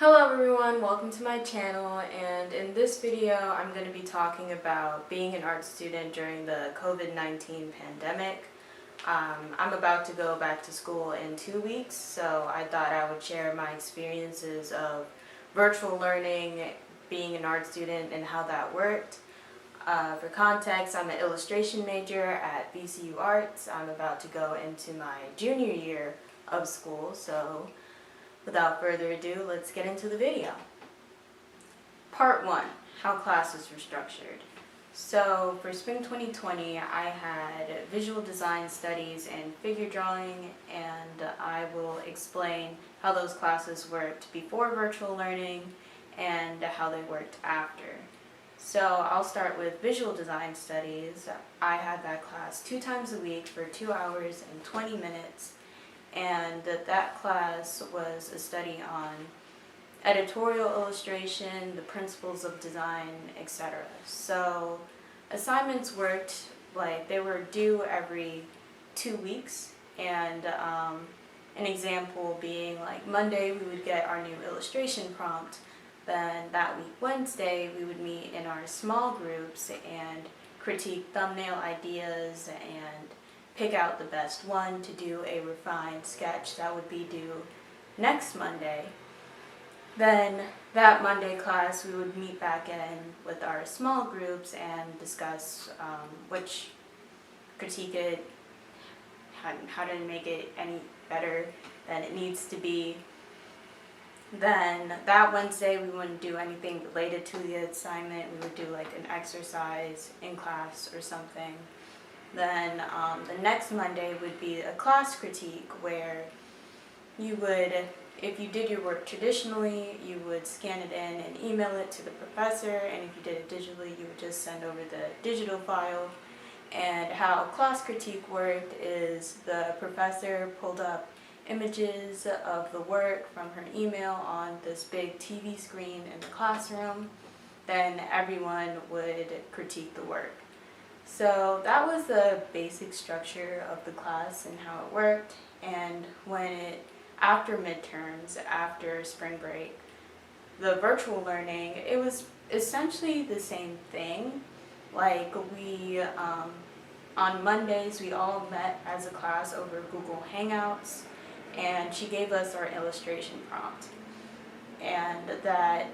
Hello everyone, welcome to my channel, and in this video I'm going to be talking about being an art student during the COVID-19 pandemic. I'm about to go back to school in 2 weeks, so I thought I would share my experiences of virtual learning, being an art student, and how that worked. For context, I'm an illustration major at VCU Arts. I'm about to go into my junior year of school, so without further ado, let's get into the video. Part 1, how classes were structured. So for spring 2020, I had visual design studies and figure drawing, and I will explain how those classes worked before virtual learning and how they worked after. So I'll start with visual design studies. I had that class 2 times a week for 2 hours and 20 minutes. And that class was a study on editorial illustration, the principles of design, etc. So assignments worked like they were due every 2 weeks, and an example being like Monday we would get our new illustration prompt, then that week Wednesday we would meet in our small groups and critique thumbnail ideas and pick out the best one to do a refined sketch that would be due next Monday. Then that Monday class we would meet back in with our small groups and discuss which critique it, how to make it any better than it needs to be. Then that Wednesday we wouldn't do anything related to the assignment. We would do like an exercise in class or something. Then the next Monday would be a class critique where you would, if you did your work traditionally, you would scan it in and email it to the professor, and if you did it digitally, you would just send over the digital file. And how class critique worked is the professor pulled up images of the work from her email on this big TV screen in the classroom. Then everyone would critique the work. So that was the basic structure of the class and how it worked. And after midterms, after spring break, the virtual learning, it was essentially the same thing. Like on Mondays, we all met as a class over Google Hangouts, and she gave us our illustration prompt. And that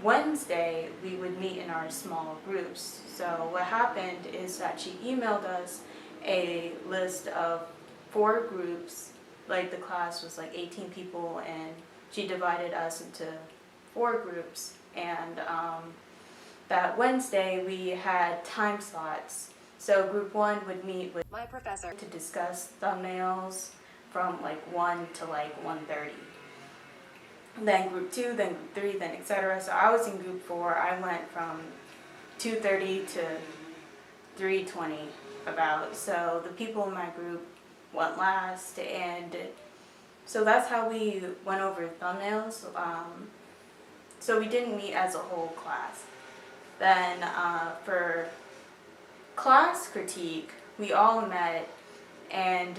Wednesday, we would meet in our small groups. So what happened is that she emailed us a list of 4 groups, like the class was like 18 people, and she divided us into 4 groups. And that Wednesday, we had time slots. So group 1 would meet with my professor to discuss thumbnails from like 1 to like 1:30. Then group 2, then group 3, then etc. So I was in group 4. I went from 2:30 to 3:20 about. So the people in my group went last, and so that's how we went over thumbnails. So we didn't meet as a whole class. Then for class critique, we all met, and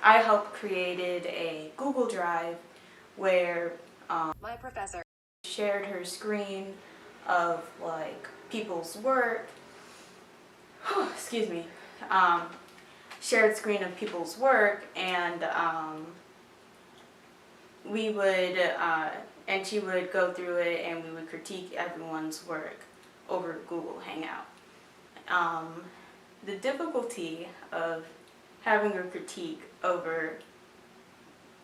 I helped created a Google Drive where my professor shared her screen of like people's work. Excuse me. Shared screen of people's work, and we would and she would go through it, and we would critique everyone's work over Google Hangout. The difficulty of having a critique over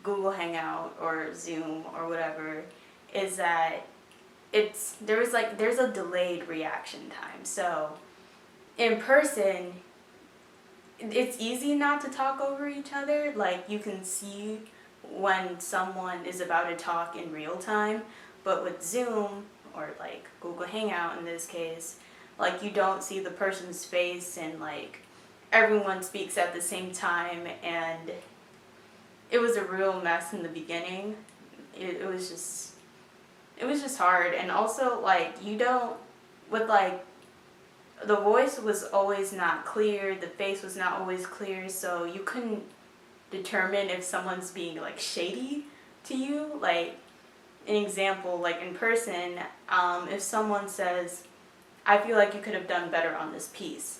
Google Hangout or Zoom or whatever is that there's a delayed reaction time. So in person, it's easy not to talk over each other. Like you can see when someone is about to talk in real time, but with Zoom or like Google Hangout in this case, like you don't see the person's face, and like everyone speaks at the same time, and it was a real mess in the beginning. It was just hard. And also like the voice was always not clear, the face was not always clear, so you couldn't determine if someone's being like shady to you? Like, an example, like in person, if someone says, I feel like you could have done better on this piece.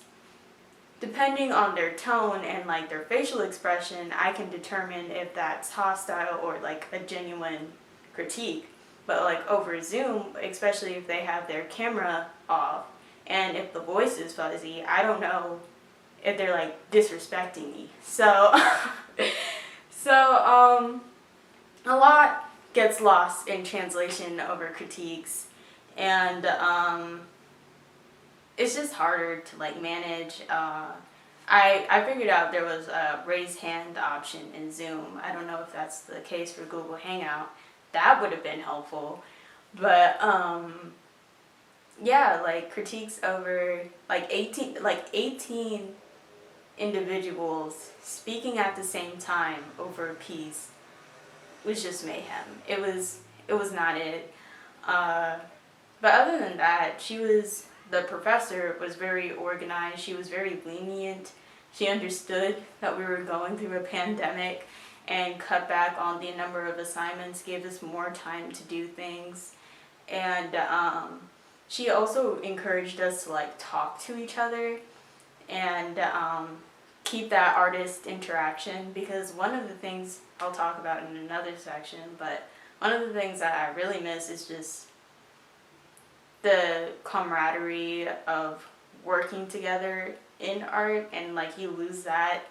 Depending on their tone and like their facial expression, I can determine if that's hostile or like a genuine critique. But like over Zoom, especially if they have their camera off and if the voice is fuzzy, I don't know if they're like disrespecting me. So, a lot gets lost in translation over critiques, and it's just harder to like manage. I figured out there was a raise hand option in Zoom. I don't know if that's the case for Google Hangout. That would have been helpful, but yeah, like critiques over like 18 individuals speaking at the same time over a piece was just mayhem. It was not it. But other than that, the professor was very organized. She was very lenient. She understood that we were going through a pandemic and cut back on the number of assignments, gave us more time to do things. And she also encouraged us to like talk to each other and keep that artist interaction, because one of the things I'll talk about in another section, but one of the things that I really miss is just the camaraderie of working together in art, and like you lose that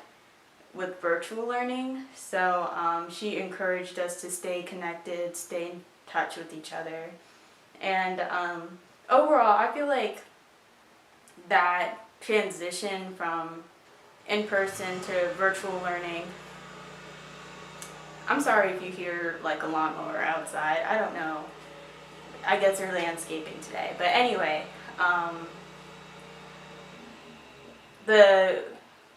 with virtual learning. So she encouraged us to stay connected, stay in touch with each other, and overall I feel like that transition from in-person to virtual learning, I'm sorry if you hear like a lawnmower outside, I don't know, I guess they're landscaping today, but anyway, the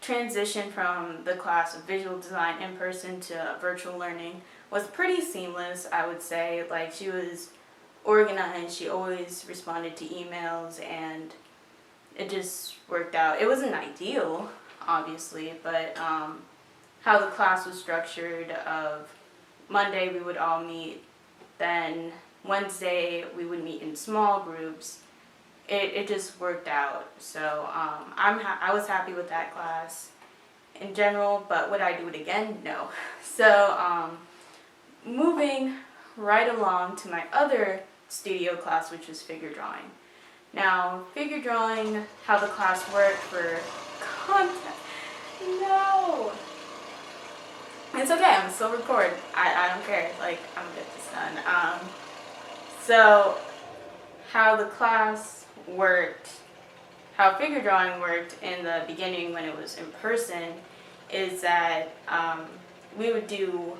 transition from the class of visual design in person to virtual learning was pretty seamless, I would say. Like, she was organized, she always responded to emails, and it just worked out. It wasn't ideal, obviously, but how the class was structured, of Monday we would all meet, then Wednesday we would meet in small groups. It just worked out. So I was happy with that class in general, but would I do it again? No. So moving right along to my other studio class, which was figure drawing. Now, figure drawing, how the class worked for content. No! It's okay, I'm still recording. I don't care. Like, I'm gonna get this done. So, how the class worked, how figure drawing worked in the beginning when it was in person, is that we would do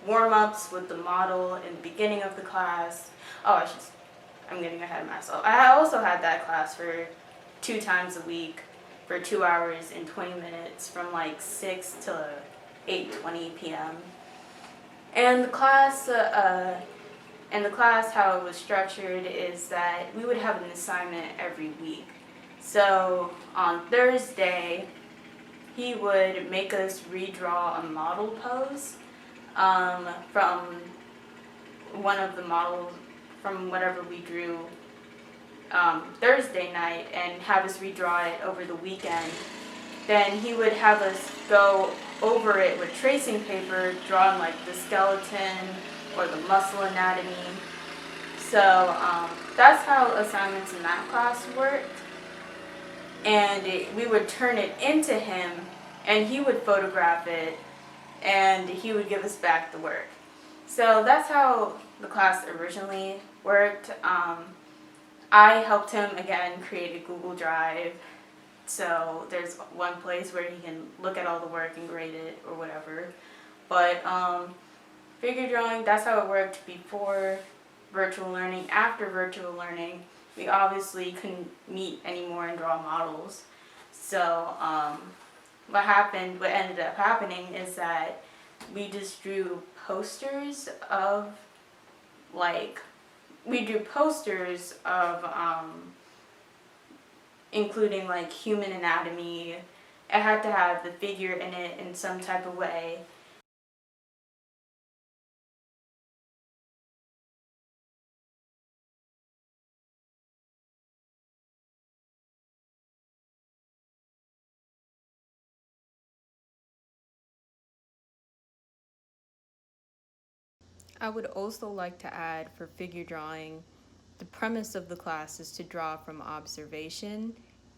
warm-ups with the model in the beginning of the class. Oh, I'm getting ahead of myself. I also had that class for 2 times a week for 2 hours and 20 minutes from like 6 to 8:20 p.m. And the class, how it was structured is that we would have an assignment every week. So on Thursday, he would make us redraw a model pose from one of the models, from whatever we drew Thursday night, and have us redraw it over the weekend. Then he would have us go over it with tracing paper, drawing like the skeleton or the muscle anatomy. So that's how assignments in that class worked. And we would turn it into him, and he would photograph it, and he would give us back the work. So that's how the class originally worked. I helped him, again, create a Google Drive. So there's one place where he can look at all the work and grade it or whatever. But figure drawing, that's how it worked before virtual learning. After virtual learning, we obviously couldn't meet anymore and draw models. So what ended up happening is that we just drew posters of including like human anatomy. It had to have the figure in it in some type of way. I would also like to add for figure drawing, the premise of the class is to draw from observation,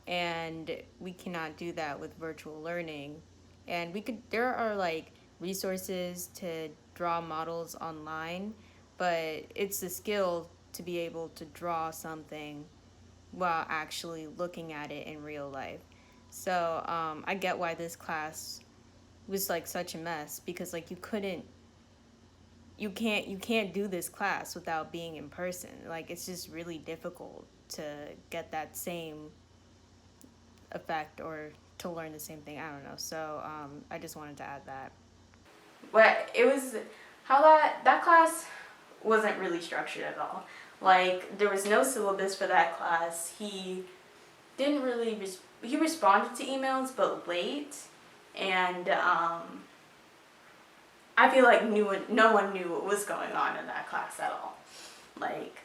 and we cannot do that with virtual learning. And there are like resources to draw models online, but it's the skill to be able to draw something while actually looking at it in real life. So I get why this class was like such a mess, because like you can't do this class without being in person. Like it's just really difficult to get that same effect or to learn the same thing. I don't know. So I just wanted to add that. But it was how that class wasn't really structured at all. Like there was no syllabus for that class. He didn't really he responded to emails but late, and I feel like no one knew what was going on in that class at all. Like,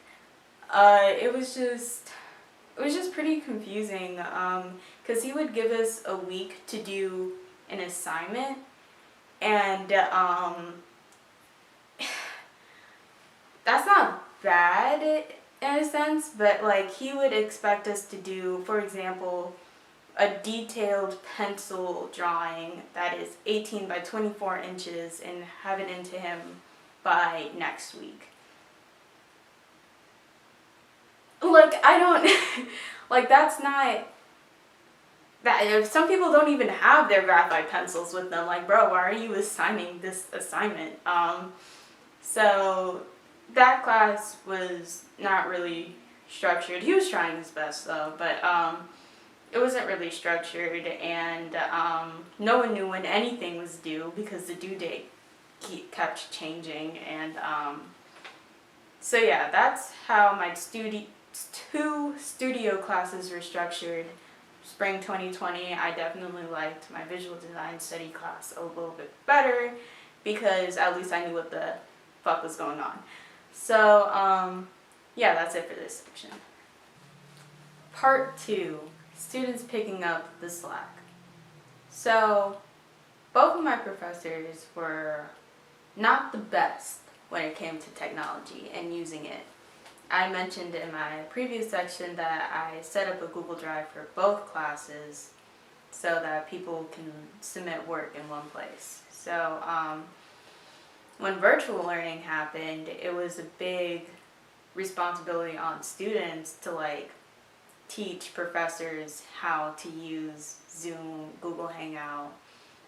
it was just pretty confusing. Cause he would give us a week to do an assignment, and that's not bad in a sense, but like he would expect us to do, for example, a detailed pencil drawing that is 18 by 24 inches and have it into him by next week. Like, I don't, like, that's not, that, some people don't even have their graphite pencils with them. Like, bro, why are you assigning this assignment? So that class was not really structured. He was trying his best though, but it wasn't really structured, and no one knew when anything was due because the due date kept changing. And so yeah, that's how my two studio classes were structured. Spring 2020, I definitely liked my visual design study class a little bit better because at least I knew what the fuck was going on. So yeah, that's it for this section. Part 2. Students picking up the slack. So, both of my professors were not the best when it came to technology and using it. I mentioned in my previous section that I set up a Google Drive for both classes so that people can submit work in one place. So, when virtual learning happened, it was a big responsibility on students to like teach professors how to use Zoom, Google Hangout.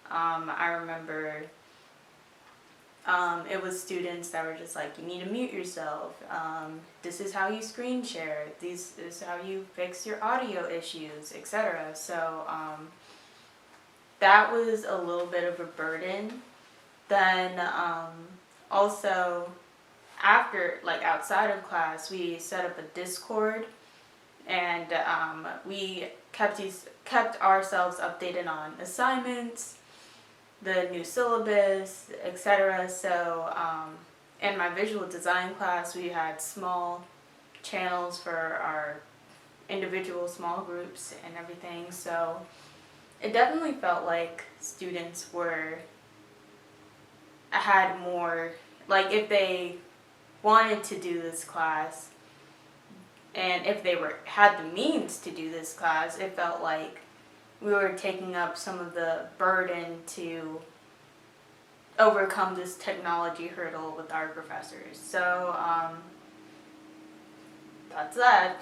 I remember it was students that were just like, you need to mute yourself. This is how you screen share. This is how you fix your audio issues, etc. So that was a little bit of a burden. Then also after, like outside of class, we set up a Discord, and we kept ourselves updated on assignments, the new syllabus, etc. So in my visual design class, we had small channels for our individual small groups and everything. So it definitely felt like students had more, like if they wanted to do this class, and if they had the means to do this class, it felt like we were taking up some of the burden to overcome this technology hurdle with our professors. So that's that.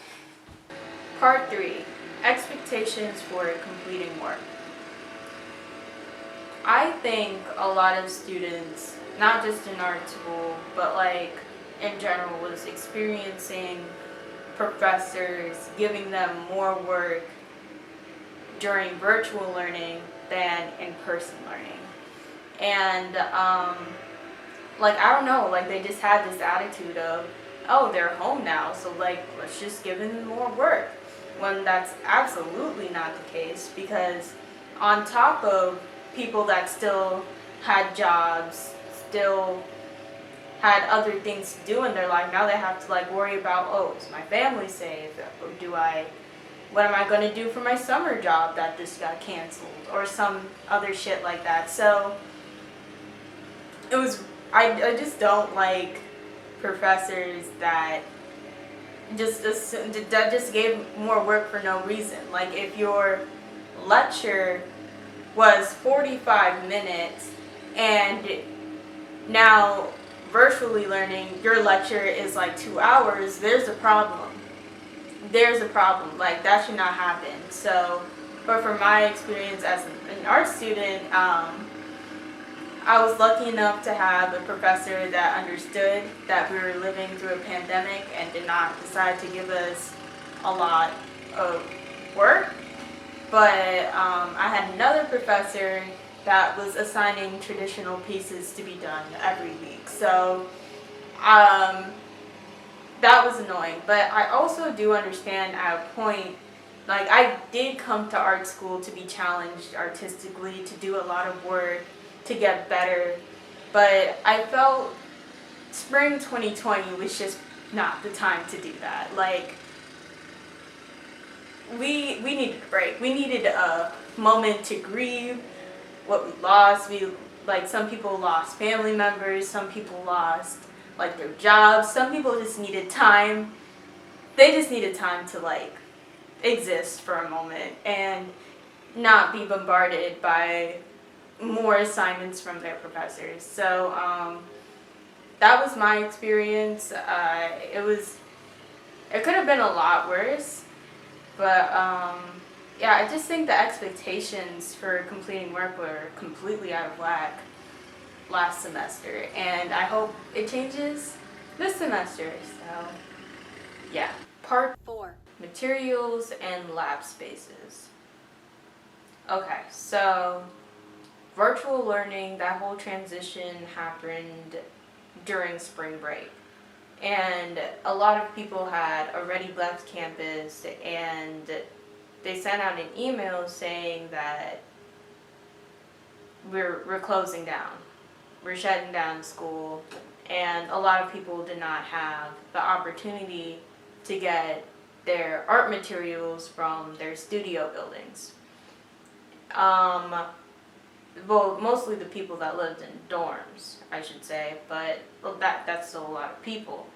Part 3, expectations for completing work. I think a lot of students, not just in art school, but like in general, was experiencing professors giving them more work during virtual learning than in-person learning. And like, I don't know, like they just had this attitude of, oh, they're home now, so like let's just give them more work, when that's absolutely not the case. Because on top of people that still had jobs, still had other things to do in their life, now they have to like worry about, oh, is my family safe? What am I going to do for my summer job that just got canceled? Or some other shit like that. So it was I just don't like professors that just gave more work for no reason. Like, if your lecture was 45 minutes and now virtually learning your lecture is like 2 hours, there's a problem. Like, that should not happen. So, but from my experience as an art student, I was lucky enough to have a professor that understood that we were living through a pandemic and did not decide to give us a lot of work. But I had another professor that was assigning traditional pieces to be done every week. So that was annoying. But I also do understand at a point, like, I did come to art school to be challenged artistically, to do a lot of work, to get better, but I felt spring 2020 was just not the time to do that. Like, we needed a break. We needed a moment to grieve what we lost. Like, some people lost family members, some people lost like their jobs, some people just needed time. They just needed time to like exist for a moment and not be bombarded by more assignments from their professors. So that was my experience. It could have been a lot worse, but yeah, I just think the expectations for completing work were completely out of whack last semester, and I hope it changes this semester. So yeah. Part 4: materials and lab spaces. Okay, so virtual learning, that whole transition happened during spring break. And a lot of people had already left campus, and they sent out an email saying that we're closing down. We're shutting down school. And a lot of people did not have the opportunity to get their art materials from their studio buildings. Well, mostly the people that lived in dorms, I should say, but well, that's still a lot of people.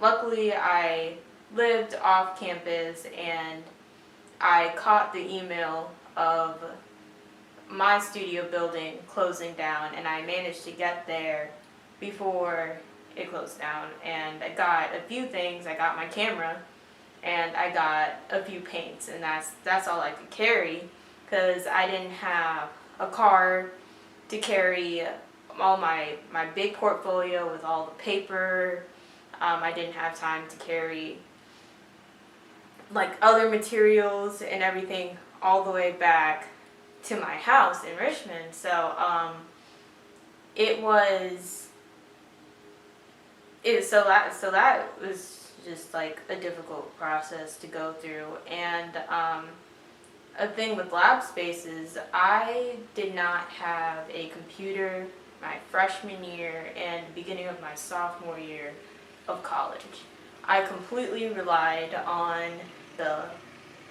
Luckily, I lived off campus, and I caught the email of my studio building closing down, and I managed to get there before it closed down, and I got a few things. I got my camera, and I got a few paints, and that's all I could carry, because I didn't have a car to carry all my big portfolio with all the paper. I didn't have time to carry like other materials and everything all the way back to my house in Richmond. So that was just like a difficult process to go through. And a thing with lab spaces, I did not have a computer my freshman year and beginning of my sophomore year of college. I completely relied on the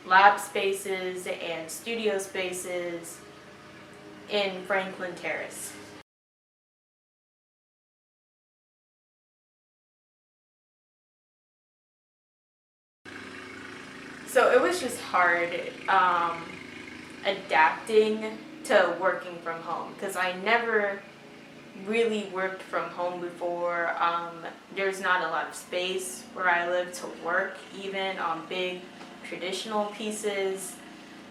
lab spaces and studio spaces in Franklin Terrace. So it was just hard adapting to working from home, because I never really worked from home before. There's not a lot of space where I live to work, even on big traditional pieces.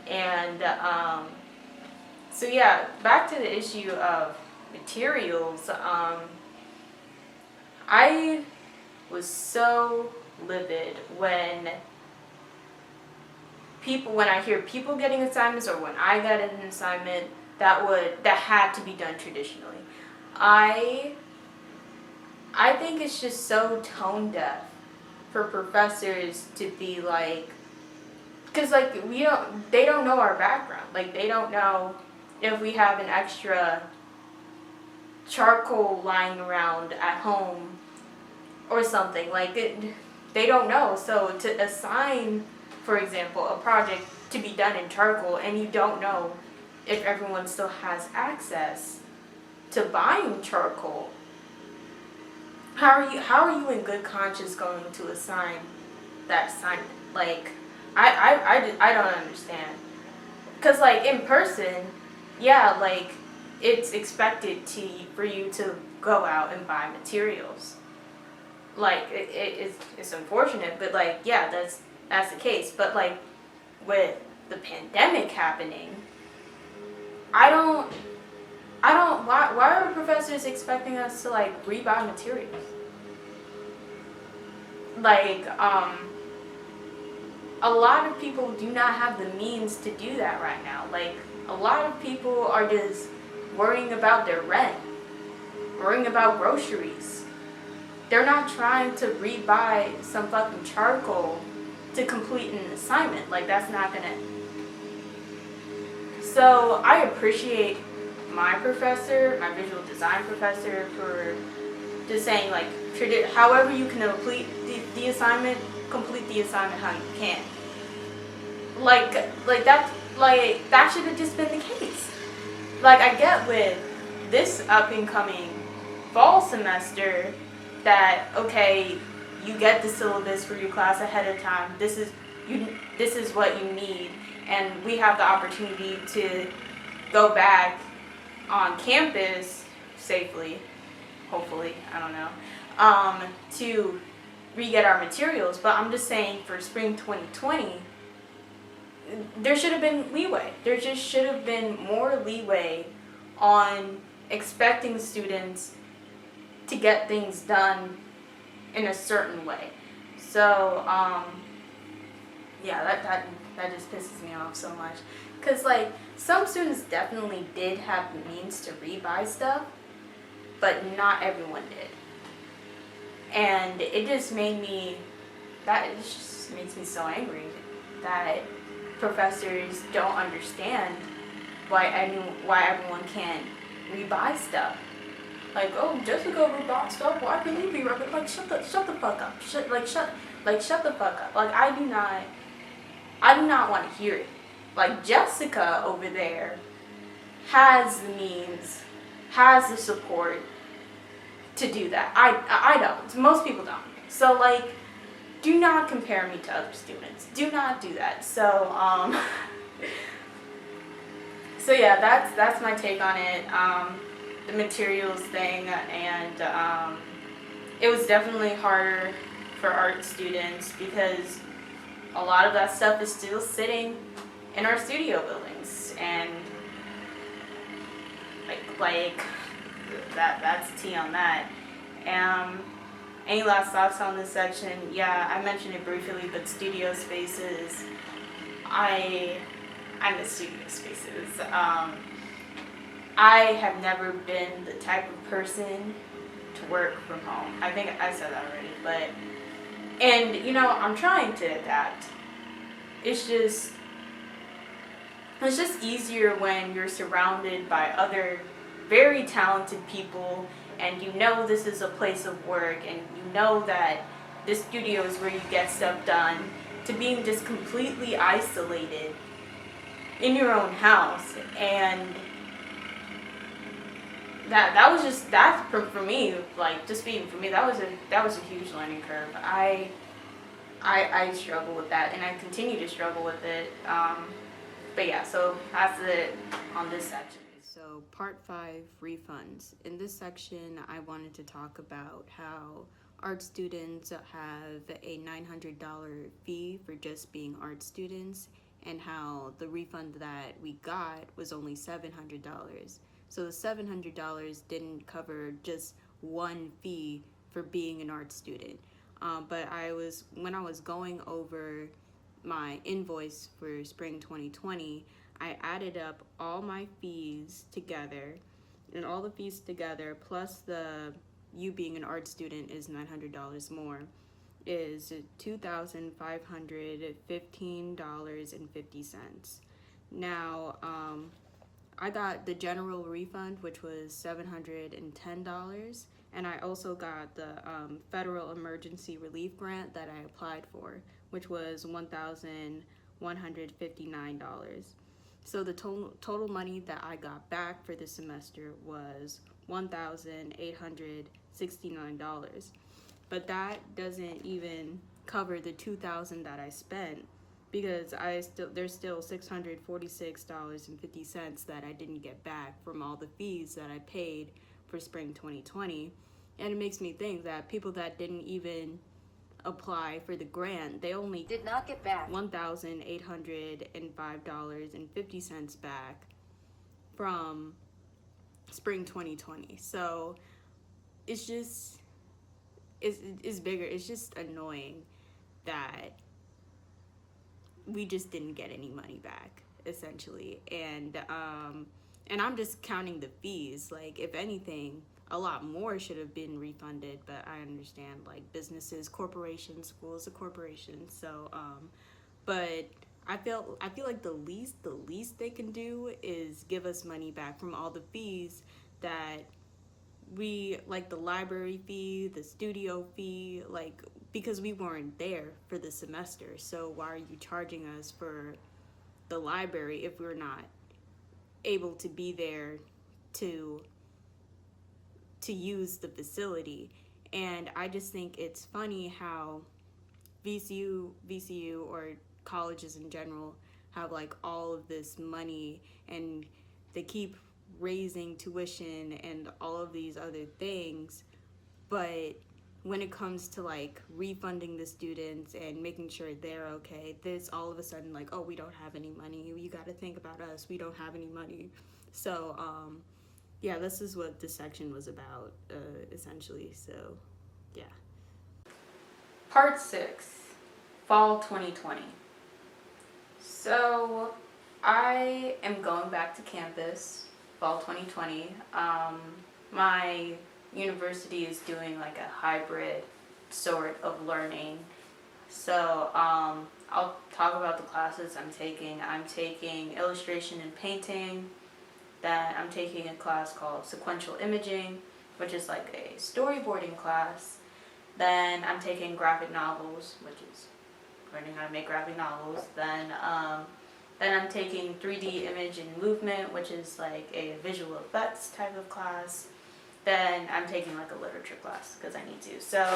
And so yeah, back to the issue of materials. I was so livid when I hear people getting assignments, or when I got an assignment that had to be done traditionally. I think it's just so tone deaf for professors to be like, because like they don't know our background. Like, they don't know if we have an extra charcoal lying around at home or something. Like, they don't know. So to assign, for example, a project to be done in charcoal, and you don't know if everyone still has access to buying charcoal, how are you in good conscience going to assign that assignment? Like, I don't understand. Because, like, in person, yeah, like, it's expected for you to go out and buy materials. Like, it's unfortunate, but, like, yeah, that's the case. But, like, with the pandemic happening, why are professors expecting us to, like, rebuy materials? Like, a lot of people do not have the means to do that right now. Like, a lot of people are just worrying about their rent, worrying about groceries. They're not trying to rebuy some fucking charcoal to complete an assignment. Like, that's not gonna... So, I appreciate my professor, my visual design professor, for just saying, like, however you can complete the assignment, complete the assignment how you can. Like that should have just been the case. Like, I get with this up and coming fall semester that, okay, you get the syllabus for your class ahead of time. This is what you need, and we have the opportunity to go back on campus safely, hopefully, I don't know, to re-get our materials. But I'm just saying, for spring 2020, there should have been leeway. There just should have been more leeway on expecting students to get things done in a certain way. So, yeah, that just pisses me off so much. Because, like, some students definitely did have the means to rebuy stuff, but not everyone did. And it just just makes me so angry that professors don't understand why everyone can't rebuy stuff. Like, oh, Jessica rebought stuff, why can you be rubbing? Like, shut the fuck up. Shut the fuck up. Like, I do not want to hear it. Like, Jessica over there has the means, has the support to do that. I don't. Most people don't. So, like, do not compare me to other students. Do not do that. So, so yeah, that's my take on it. The materials thing, and it was definitely harder for art students because a lot of that stuff is still sitting in our studio buildings, and like that's tea on that. Any last thoughts on this section? Yeah, I mentioned it briefly, but studio spaces, I miss studio spaces. I have never been the type of person to work from home. I think I said that already, and you know, I'm trying to adapt. It's just easier when you're surrounded by other very talented people, and you know this is a place of work, and you know that this studio is where you get stuff done, to being just completely isolated in your own house. And that was for me, like, just speaking for me, that was a huge learning curve. I struggle with that, and I continue to struggle with it. But yeah, so that's it on this section. So part 5, refunds. In this section, I wanted to talk about how art students have a $900 fee for just being art students, and how the refund that we got was only $700. So the $700 didn't cover just one fee for being an art student. But when I was going over my invoice for spring 2020, I added up all my fees together, and all the fees together plus you being an art student is $900 more, is $2,515.50. Now, I got the general refund, which was $710, and I also got the federal emergency relief grant that I applied for, which was $1,159. So the total money that I got back for this semester was $1,869. But that doesn't even cover the $2,000 that I spent, because there's still $646.50 that I didn't get back from all the fees that I paid for spring 2020. And it makes me think that people that didn't even apply for the grant, they only did not get back $1,805.50 back from spring 2020. So it's just, it's bigger. It's just annoying that we just didn't get any money back, essentially. And I'm just counting the fees. Like, if anything, a lot more should have been refunded, but I understand, like, businesses, corporations, schools, a corporation. So but I feel like the least they can do is give us money back from all the fees that we, like the library fee, the studio fee, like, because we weren't there for the semester. So why are you charging us for the library if we're not able to be there to use the facility? And I just think it's funny how VCU or colleges in general have like all of this money, and they keep raising tuition and all of these other things, but when it comes to like refunding the students and making sure they're okay, this all of a sudden like, oh, we don't have any money, you got to think about us, we don't have any money. So yeah, this is what this section was about, essentially. So yeah. Part 6, Fall 2020. So I am going back to campus, Fall 2020. My university is doing like a hybrid sort of learning. So I'll talk about the classes I'm taking. I'm taking illustration and painting. Then I'm taking a class called sequential imaging, which is like a storyboarding class. Then I'm taking graphic novels, which is learning how to make graphic novels. Then I'm taking 3D image and movement, which is like a visual effects type of class. Then I'm taking like a literature class because I need to. So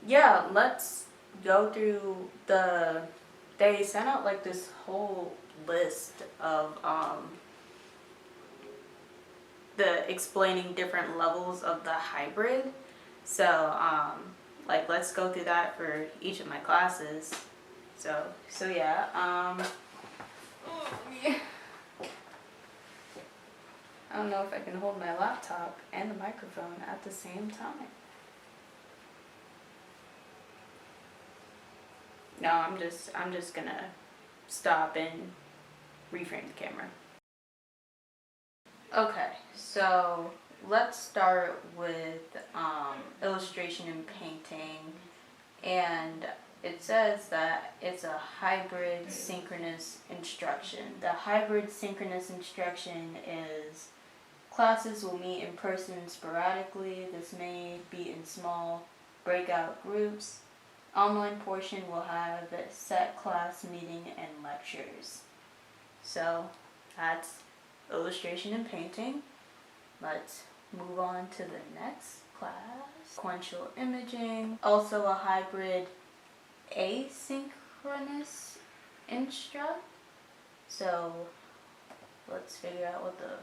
yeah, let's go through they sent out like this whole list of the explaining different levels of the hybrid. So like, let's go through that for each of my classes. So yeah. I don't know if I can hold my laptop and the microphone at the same time. No, I'm just gonna stop and reframe the camera. Okay, so let's start with illustration and painting, and it says that it's a hybrid synchronous instruction. The hybrid synchronous instruction is classes will meet in person sporadically. This may be in small breakout groups. Online portion will have a set class meeting and lectures. So that's illustration and painting. Let's move on to the next class. Sequential imaging, also a hybrid asynchronous instruct. So let's figure out what the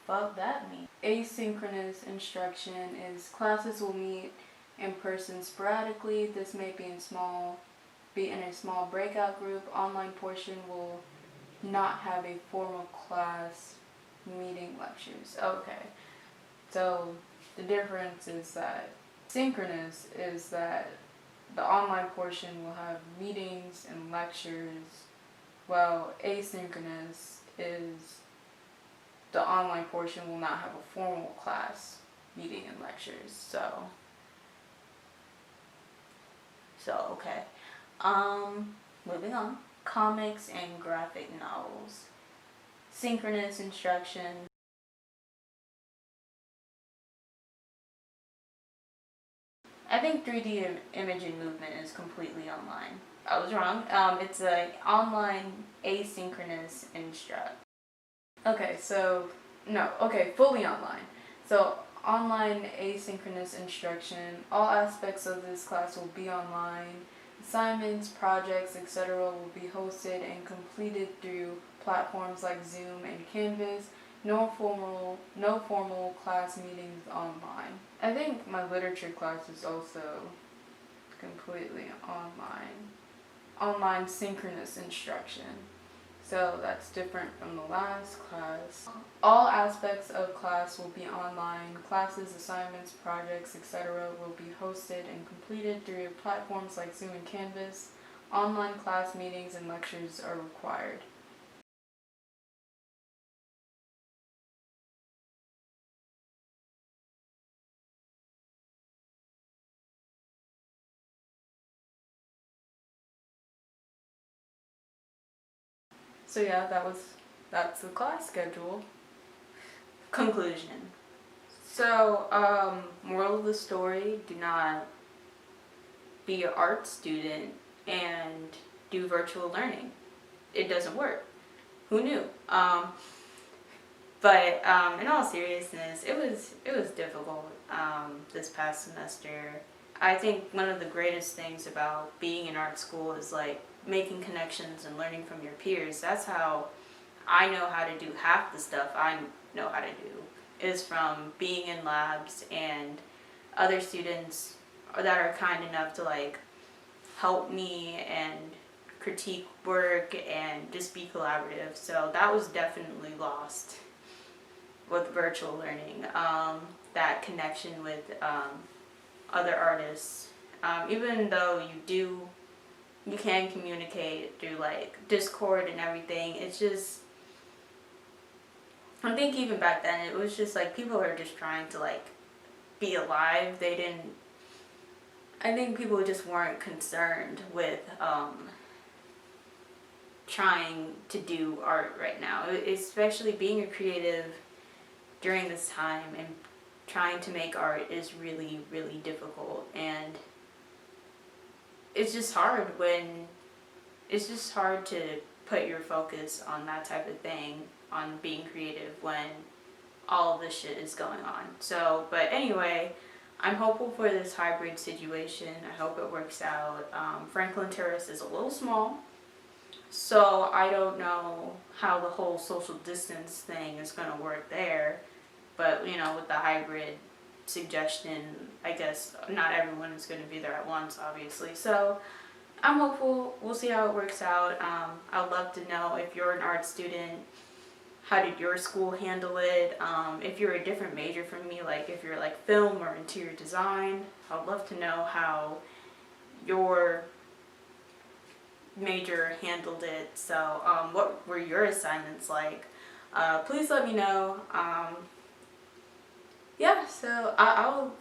fuck that means. Asynchronous instruction is classes will meet in person sporadically. This may be in a small breakout group. Online portion will not have a formal class meeting lectures. Okay, so the difference is that synchronous is that the online portion will have meetings and lectures, while asynchronous is the online portion will not have a formal class meeting and lectures. So okay. Moving on. Comics and graphic novels. Synchronous instruction. I think 3D image and movement is completely online. I was wrong. It's an online asynchronous instruct. Okay, so No, okay, fully online. So online asynchronous instruction. All aspects of this class will be online. Assignments, projects, etc. will be hosted and completed through platforms like Zoom and Canvas. No formal class meetings online. I think my literature class is also completely online. Online synchronous instruction. So that's different from the last class. All aspects of class will be online. Classes, assignments, projects, etc. will be hosted and completed through platforms like Zoom and Canvas. Online class meetings and lectures are required. So yeah, that's the class schedule. Conclusion. So, moral of the story, do not be an art student and do virtual learning. It doesn't work. Who knew? But in all seriousness, it was difficult this past semester. I think one of the greatest things about being in art school is like making connections and learning from your peers. That's how I know how to do half the stuff I know how to do, is from being in labs and other students that are kind enough to like help me and critique work and just be collaborative. So that was definitely lost with virtual learning. That connection with other artists, even though you can communicate through like Discord and everything. It's just, I think even back then it was just like people are just trying to like be alive. They didn't. I think people just weren't concerned with trying to do art right now, especially being a creative during this time and trying to make art is really, really difficult. And it's just hard to put your focus on that type of thing, on being creative when all of this shit is going on. So, but anyway, I'm hopeful for this hybrid situation. I hope it works out. Franklin Terrace is a little small, so I don't know how the whole social distance thing is going to work there. But, you know, with the hybrid suggestion, I guess not everyone is going to be there at once, obviously. So I'm hopeful. We'll see how it works out. I'd love to know if you're an art student, how did your school handle it? If you're a different major from me, like if you're like film or interior design, I'd love to know how your major handled it. So what were your assignments like? Please let me know. Yeah, so I'll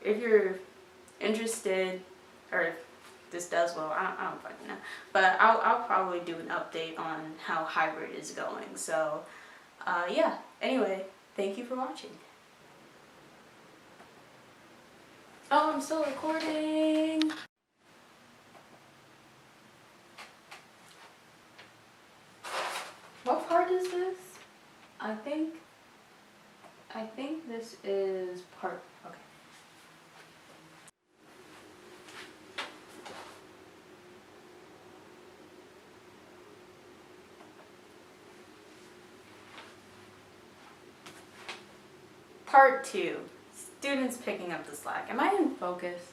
if you're interested, or if this does well, I don't fucking know, but I'll probably do an update on how hybrid is going. So yeah, anyway, thank you for watching. Oh, I'm still recording. What part is this? I think this is part, okay. Part 2, students picking up the slack. Am I in focus?